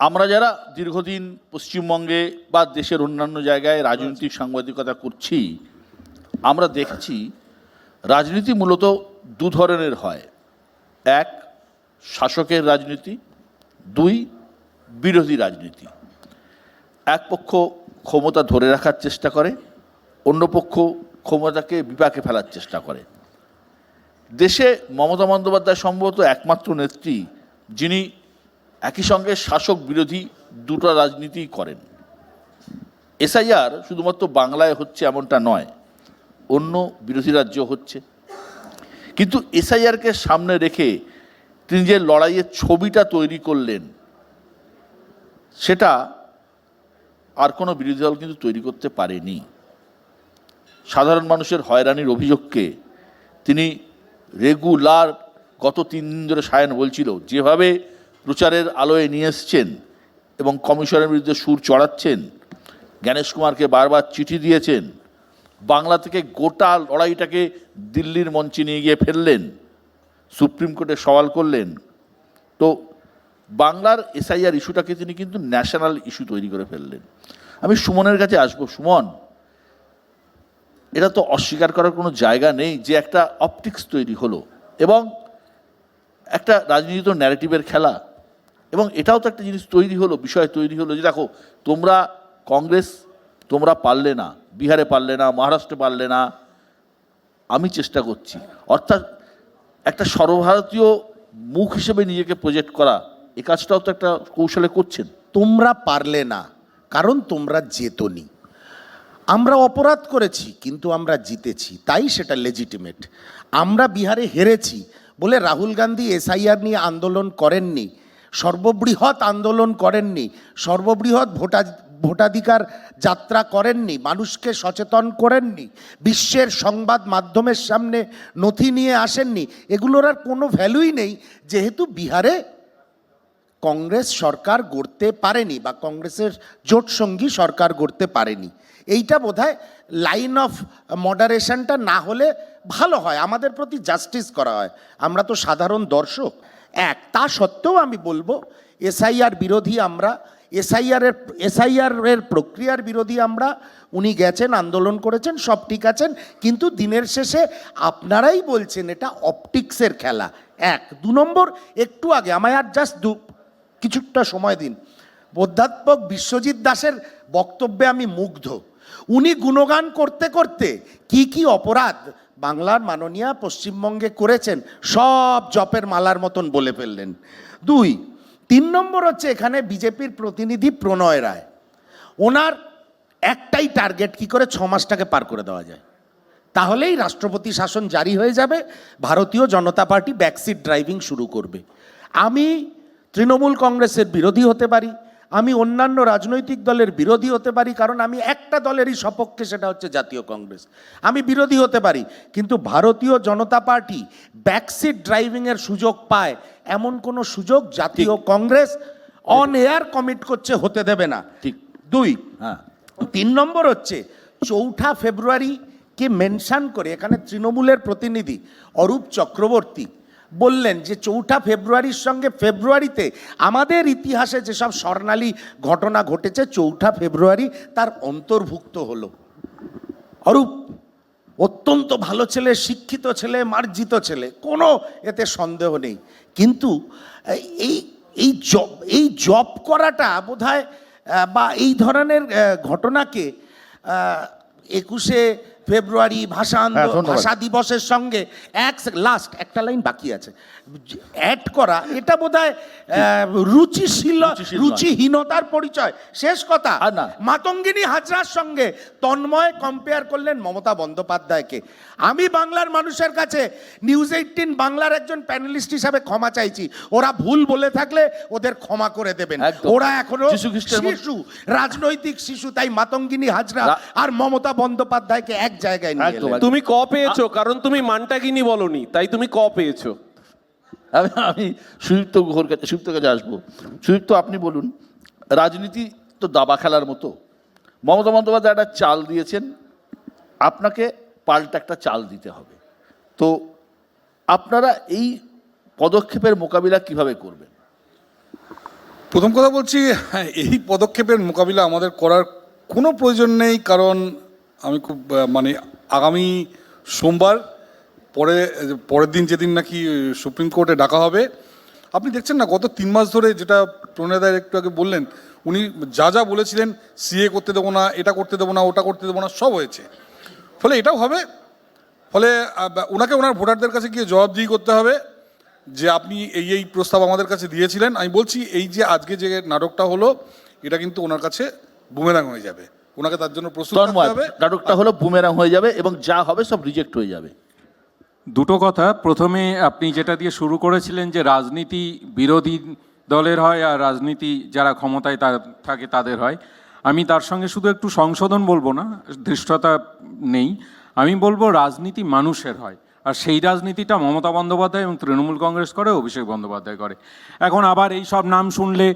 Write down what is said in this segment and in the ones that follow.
আমরা যারা দীর্ঘদিন পশ্চিমবঙ্গে বা দেশের অন্যান্য জায়গায় রাজনৈতিক সাংবাদিকতা করছি, আমরা দেখেছি রাজনীতি মূলত দু ধরনের হয়। এক, শাসকের রাজনীতি; দুই, বিরোধী রাজনীতি। এক পক্ষ ক্ষমতা ধরে রাখার চেষ্টা করে, অন্য পক্ষ ক্ষমতাকে বিপাকে ফেলার চেষ্টা করে। দেশে মমতা বন্দ্যোপাধ্যায় সম্ভবত একমাত্র নেত্রী যিনি একই সঙ্গে শাসক বিরোধী দুটো রাজনীতি করেন। এসআইআর শুধুমাত্র বাংলায় হচ্ছে এমনটা নয়, অন্য বিরোধী রাজ্য হচ্ছে। কিন্তু এসআইআরকে সামনে রেখে তিনি যে লড়াইয়ের ছবিটা তৈরি করলেন, সেটা আর কোনো বিরোধী দল কিন্তু তৈরি করতে পারেনি। সাধারণ মানুষের হয়রানির অভিযোগকে তিনি রেগুলার গত 3 দিন ধরে সায়ন বলছিল যেভাবে প্রচারের আলোয় নিয়ে এসছেন এবং কমিশনের বিরুদ্ধে সুর চড়াচ্ছেন, জ্ঞানেশ কুমারকে বারবার চিঠি দিয়েছেন, বাংলা থেকে গোটা লড়াইটাকে দিল্লির মঞ্চে নিয়ে গিয়ে ফেললেন, সুপ্রিম কোর্টে সওয়াল করলেন। তো বাংলার এসআইআর ইস্যুটাকে তিনি কিন্তু ন্যাশনাল ইস্যু তৈরি করে ফেললেন। আমি সুমনের কাছে আসবো। সুমন, এটা তো অস্বীকার করার কোনো জায়গা নেই যে একটা অপটিক্স তৈরি হলো এবং একটা রাজনীতি তো ন্যারেটিভের খেলা, এবং এটাও তো একটা জিনিস তৈরি হলো, বিষয় তৈরি হলো যে দেখো তোমরা কংগ্রেস, তোমরা পারলে না, বিহারে পারলে না, মহারাষ্ট্রে পারলে না, আমি চেষ্টা করছি। অর্থাৎ একটা সর্বভারতীয় মুখ হিসেবে নিজেকে প্রজেক্ট করা, এ কাজটাও তো একটা কৌশলে করছেন। তোমরা পারলে না কারণ তোমরা জেতনি। আমরা অপরাধ করেছি কিন্তু আমরা জিতেছি, তাই সেটা লেজিটিমেট। আমরা বিহারে হেরেছি বলে রাহুল গান্ধী এসআইআর নিয়ে আন্দোলন করেননি, সর্ববৃহৎ আন্দোলন করেননি, সর্ববৃহৎ ভোটাধিকার যাত্রা করেননি, মানুষকে সচেতন করেননি, বিশ্বের সংবাদ মাধ্যমের সামনে নথি নিয়ে আসেননি। এগুলোর আর কোনো ভ্যালুই নেই, যেহেতু বিহারে কংগ্রেস সরকার গড়তে পারেনি বা কংগ্রেসের জোটসঙ্গী সরকার গড়তে পারেনি। এইটা বোধহয় লাইন অফ মডারেশনটা না হলে ভালো হয়, আমাদের প্রতি জাস্টিস করা হয়। আমরা তো সাধারণ দর্শক। তা সত্ত্বেও আমি বলবো এসআইআর বিরোধী আমরা, এসআইআর প্রক্রিয়ার বিরোধী আমরা। উনি গেছেন, আন্দোলন করেছেন, সব ঠিক আছেন, কিন্তু দিনের শেষে আপনারাই বলছেন এটা অপটিক্সের খেলা। 2 নম্বর, একটু আগে আমায় আর জাস্ট কিছুটা সময় দিন। অধ্যাপক বিশ্বজিৎ দাসের বক্তব্যে আমি মুগ্ধ। উনি গুণগান করতে করতে কি অপরাধ বাংলার মাননীয়া পশ্চিমবঙ্গে করেছেন সব জপের মালার মতন বলে ফেললেন। 3 নম্বর হচ্ছে এখানে বিজেপির প্রতিনিধি প্রণয় রায়, ওনার একটাই টার্গেট, কি করে 6 মাসটাকে পার করে দেওয়া যায়, তাহলেই রাষ্ট্রপতি শাসন জারি হয়ে যাবে, ভারতীয় জনতা পার্টি ব্যাকসিট ড্রাইভিং শুরু করবে। আমি তৃণমূল কংগ্রেসের বিরোধী হতে পারি, আমি অন্যান্য রাজনৈতিক দলের বিরোধী হতে পারি, কারণ আমি একটা দলেরই সপক্ষে, সেটা হচ্ছে জাতীয় কংগ্রেস। আমি বিরোধী হতে পারি, কিন্তু ভারতীয় জনতা পার্টি ব্যাকসিট ড্রাইভিংয়ের সুযোগ পায় এমন কোনো সুযোগ জাতীয় কংগ্রেস অন এয়ার কমিট করছে হতে দেবে না। ঠিক। 3 নম্বর হচ্ছে 4 ফেব্রুয়ারিকে মেনশন করে এখানে তৃণমূলের প্রতিনিধি অরূপ চক্রবর্তী বললেন যে 4 ফেব্রুয়ারির সঙ্গে ফেব্রুয়ারিতে আমাদের ইতিহাসে যেসব স্বর্ণালী ঘটনা ঘটেছে 4 ফেব্রুয়ারি তার অন্তর্ভুক্ত হলো। অরূপ অত্যন্ত ভালো ছেলে, শিক্ষিত ছেলে, মার্জিত ছেলে, কোনো এতে সন্দেহ নেই, কিন্তু এই জব করাটা বোধহয় বা এই ধরনের ঘটনাকে 21শে ফেব্রুয়ারি ভাষা দিবসের সঙ্গে লাস্ট একটা লাইন বাকি আছে অ্যাড করা, এটা বোধহয় রুচিহীনতার পরিচয়। শেষ কথা, মাতঙ্গিনী হাজরার সঙ্গে তন্ময় কম্পেয়ার করলেন মমতা বন্দ্যোপাধ্যায়কে। আমি বাংলার মানুষের কাছে নিউজ 18 বাংলার একজন প্যানেলিস্ট হিসাবে ক্ষমা চাইছি, ওরা ভুল বলে থাকলে ওদের ক্ষমা করে দেবেন, ওরা এখনো শিশু, রাজনৈতিক শিশু, তাই মাতঙ্গিনী হাজরা আর মমতা বন্দ্যোপাধ্যায়কে এক জায়গায় নিয়ে এলেন। তুমি ক পেয়েছো, কারণ তুমি মানটাকিনি বলনি, তাই তুমি ক পেয়েছো। আমি সুদীপ্ত কাছে আসবো। সুদীপ্ত, আপনি বলুন, রাজনীতি তো দাবা খেলার মতো। মমতা বন্দ্যোপাধ্যায় একটা চাল দিয়েছেন, আপনাকে পাল্টা একটা চাল দিতে হবে। তো আপনারা এই পদক্ষেপের মোকাবিলা কিভাবে করবেন? প্রথম কথা বলছি, হ্যাঁ, এই পদক্ষেপের মোকাবিলা আমাদের করার কোনো প্রয়োজন নেই, কারণ আমি খুব মানে আগামী সোমবার পরের দিন যেদিন নাকি সুপ্রিম কোর্টে ডাকা হবে, আপনি দেখছেন না গত 3 মাস ধরে, যেটা প্রণেদার একটু আগে বললেন, উনি যা যা বলেছিলেন, সিএ করতে দেবো না, এটা করতে দেবো না, ওটা করতে দেবো না, সব হয়েছে। ফলে এটাও হবে, ফলে ওনাকে ওনার ভোটারদের কাছে গিয়ে জবাবদিহি করতে হবে যে আপনি এই প্রস্তাব আমাদের কাছে দিয়েছিলেন। আমি বলছি, এই যে আজকে যে নাটকটা হলো, এটা কিন্তু ওনার কাছে বুমেরাং হয়ে যাবে, ওনাকে তার জন্য প্রস্তুত থাকতে হবে। নাটকটা হলো বুমেরাং হয়ে যাবে এবং যা হবে সব রিজেক্ট হয়ে যাবে। দুটো কথা। প্রথমে আপনি যেটা দিয়ে শুরু করেছিলেন যে রাজনীতি বিরোধী দলের হয় আর রাজনীতি যারা ক্ষমতায় থাকে তাদের হয়, আমি তার সঙ্গে শুধু একটু সংশোধন বলবো না, ধৃষ্টতা নেই, আমি বলবো রাজনীতি মানুষের হয়, আর সেই রাজনীতিটা মমতা বন্দ্যোপাধ্যায় এবং তৃণমূল কংগ্রেস করে, অভিষেক বন্দ্যোপাধ্যায় করে। এখন আবার এই সব নাম শুনলে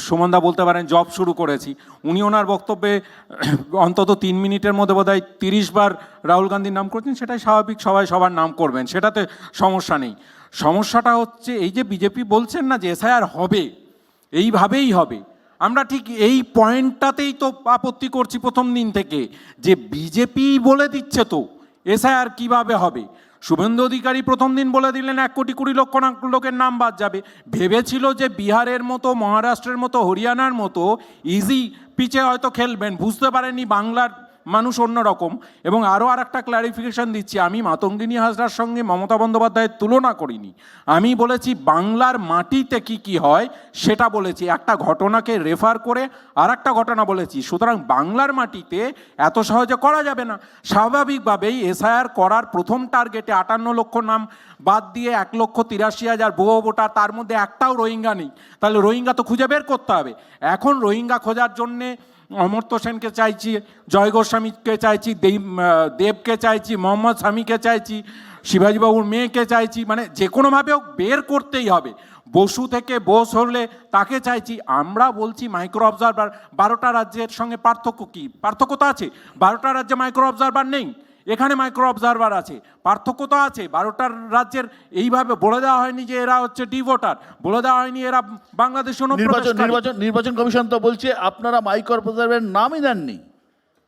সুমনদা বলতে পারেন জব শুরু করেছি, উনি ওনার বক্তব্যে অন্তত 3 মিনিটের মধ্যে বোধহয় 30 বার রাহুল গান্ধীর নাম করছেন, সেটাই স্বাভাবিক, সবাই সবার নাম করবেন, সেটাতে সমস্যা নেই। সমস্যাটা হচ্ছে এই যে বিজেপি বলছেন না যে এসআইআর হবে, এইভাবেই হবে, আমরা ঠিক এই পয়েন্টটাতেই তো আপত্তি করছি প্রথম দিন থেকে, যে বিজেপি বলে দিচ্ছে তো এসআইআর কিভাবে হবে। শুভেন্দু অধিকারী প্রথম দিন বলে দিলেন 1,20,00,000 লোকের নাম বাদ যাবে, ভেবেছিল যে বিহারের মতো, মহারাষ্ট্রের মতো, হরিয়ানার মতো ইজি পিচে হয়তো খেলবেন, বুঝতে পারেনি বাংলার মানুষ অন্যরকম। এবং আরও আর একটা ক্ল্যারিফিকেশন দিচ্ছি, আমি মাতঙ্গিনী হাজরার সঙ্গে মমতা বন্দ্যোপাধ্যায়ের তুলনা করিনি, আমি বলেছি বাংলার মাটিতে কি কি হয় সেটা বলেছি, একটা ঘটনাকে রেফার করে আর একটা ঘটনা বলেছি। সুতরাং বাংলার মাটিতে এত সহজে করা যাবে না। স্বাভাবিকভাবেই এসআইআর করার প্রথম টার্গেটে 58 লক্ষ নাম বাদ দিয়ে 1,83,000 ভুয়ো ভোটার, তার মধ্যে একটাও রোহিঙ্গা নেই, তাহলে রোহিঙ্গা তো খুঁজে বের করতে হবে। এখন রোহিঙ্গা খোঁজার জন্যে অমর্ত্য সেনকে চাইছি, জয় গোস্বামীকে চাইছি, দেবকে চাইছি, মোহাম্মদ শামিকে চাইছি, শিবাজীবাবুর মেয়েকে চাইছি, মানে যে কোনোভাবে হোক বের করতেই হবে। বসু থেকে বোস হলে তাকে চাইছি। আমরা বলছি মাইক্রো অবজারভার 12টা রাজ্যের সঙ্গে পার্থক্য কী? পার্থক্য তো আছে, 12টা রাজ্যে মাইক্রো অবজারভার নেই, এখানে মাইক্রো অবজারভার আছে, পার্থক্য তো আছে। 12টার রাজ্যের এইভাবে বলে দেওয়া হয়নি যে এরা হচ্ছে ডি ভোটার, বলে দেওয়া হয়নি এরা বাংলাদেশ নির্বাচন কমিশন তো বলছে আপনারা মাইক্রো অবজারভারের নামই দেননি।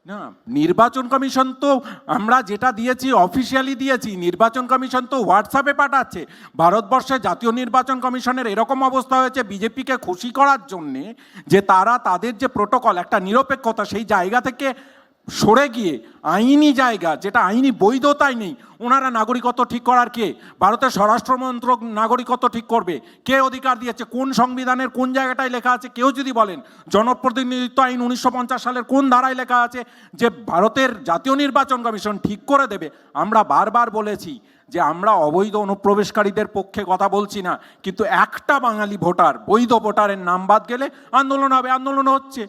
না, নির্বাচন কমিশন তো আমরা যেটা দিয়েছি অফিসিয়ালি দিয়েছি, নির্বাচন কমিশন তো হোয়াটসঅ্যাপে পাঠাচ্ছে। ভারতবর্ষে জাতীয় নির্বাচন কমিশনের এরকম অবস্থা হয়েছে বিজেপিকে খুশি করার জন্যে, যে তারা তাদের যে প্রোটোকল, একটা নিরপেক্ষতা, সেই জায়গা থেকে সরে গিয়ে আইনি জায়গা, যেটা আইনি বৈধতাই নেই, ওনারা নাগরিকত্ব ঠিক করার কে? ভারতের স্বরাষ্ট্রমন্ত্রক নাগরিকত্ব ঠিক করবে, কে অধিকার দিয়েছে? কোন সংবিধানের কোন জায়গাটায় লেখা আছে কেউ যদি বলেন? জনপ্রতিনিধিত্ব আইন 1950 সালের কোন ধারায় লেখা আছে যে ভারতের জাতীয় নির্বাচন কমিশন ঠিক করে দেবে? আমরা বারবার বলেছি যে আমরা অবৈধ অনুপ্রবেশকারীদের পক্ষে কথা বলছি না, কিন্তু একটা বাঙালি ভোটার, বৈধ ভোটারের নাম বাদ গেলে আন্দোলন হবে, আন্দোলন হচ্ছে।